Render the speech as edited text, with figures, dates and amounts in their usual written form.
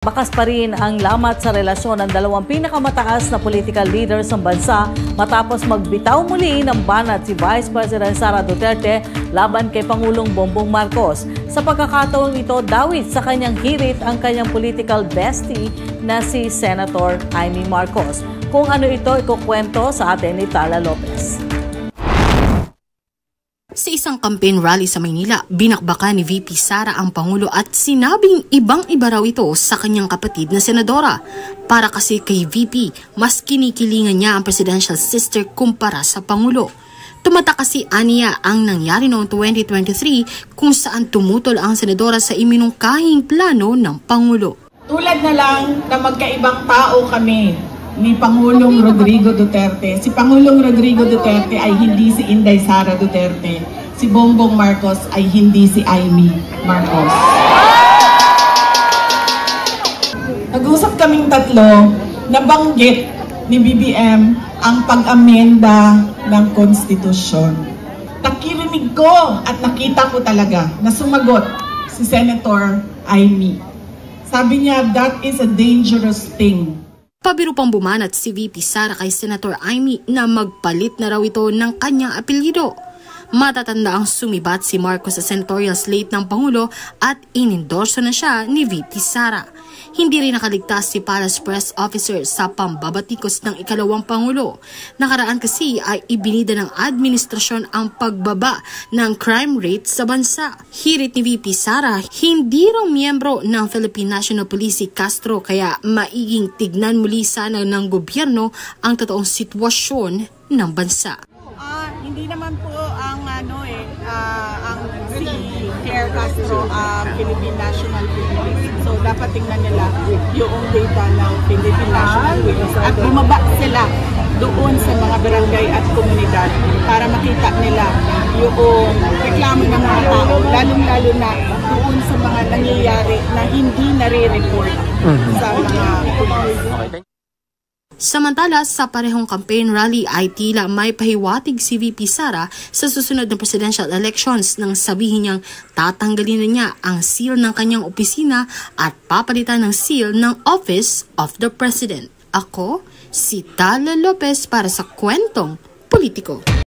Bakas pa rin ang lamat sa relasyon ng dalawang pinakamataas na political leaders ng bansa matapos magbitaw muli ng banat si Vice President Sara Duterte laban kay Pangulong Bongbong Marcos. Sa pagkakataong ito, dawit sa kanyang hirit ang kanyang political bestie na si Senator Amy Marcos. Kung ano ito, ikukwento sa atin ni Tala Lopez. Sa isang campaign rally sa Maynila, binakbakan ni VP Sara ang Pangulo at sinabing ibang-iba raw ito sa kanyang kapatid na senadora. Para kasi kay VP, mas kinikilingan niya ang presidential sister kumpara sa Pangulo. Tumatak kasi aniya ang nangyari noong 2023 kung saan tumutol ang senadora sa iminungkahing plano ng Pangulo. Tulad na lang na magkaibang tao kami ni Pangulong Rodrigo Duterte. Si Pangulong Rodrigo Duterte ay hindi si Inday Sara Duterte. Si Bongbong Marcos ay hindi si Amy Marcos. Nag-usap kaming tatlo, nabanggit ni BBM ang pag-amenda ng konstitusyon. Nakirinig ko at nakita ko talaga na sumagot si Senator Amy. Sabi niya, that is a dangerous thing. Pabiro pang bumanat si VP Sara kay Senator Amy na magpalit na raw ito ng kanyang apelyido. Matatanda ang sumibat si Marcos sa senatorial slate ng Pangulo at inendorso na siya ni VP Sara. Hindi rin nakaligtas si Palace Press Officer sa pambabatikos ng ikalawang Pangulo. Nakaraan kasi ay ibinida ng administrasyon ang pagbaba ng crime rate sa bansa. Hirit ni VP Sara, hindi raw miyembro ng Philippine National Police si Castro kaya maiging tignan muli sana ng gobyerno ang totoong sitwasyon ng bansa. Hindi naman po ang ang si Claire Castro Philippine National Police. So dapat tingnan nila yung data ng Philippine National Police at bumaba sila doon sa mga barangay at komunidad para makita nila yung reklamo ng mga tao, lalong-lalo na doon sa mga nangyayari na hindi nare-report sa mga police. Samantala, sa parehong campaign rally ay tila may pahiwatig si VP Sara sa susunod na presidential elections nang sabihin niyang tatanggalin na niya ang seal ng kanyang opisina at papalitan ng seal ng Office of the President. Ako, si Tala Lopez para sa Kwentong Politiko.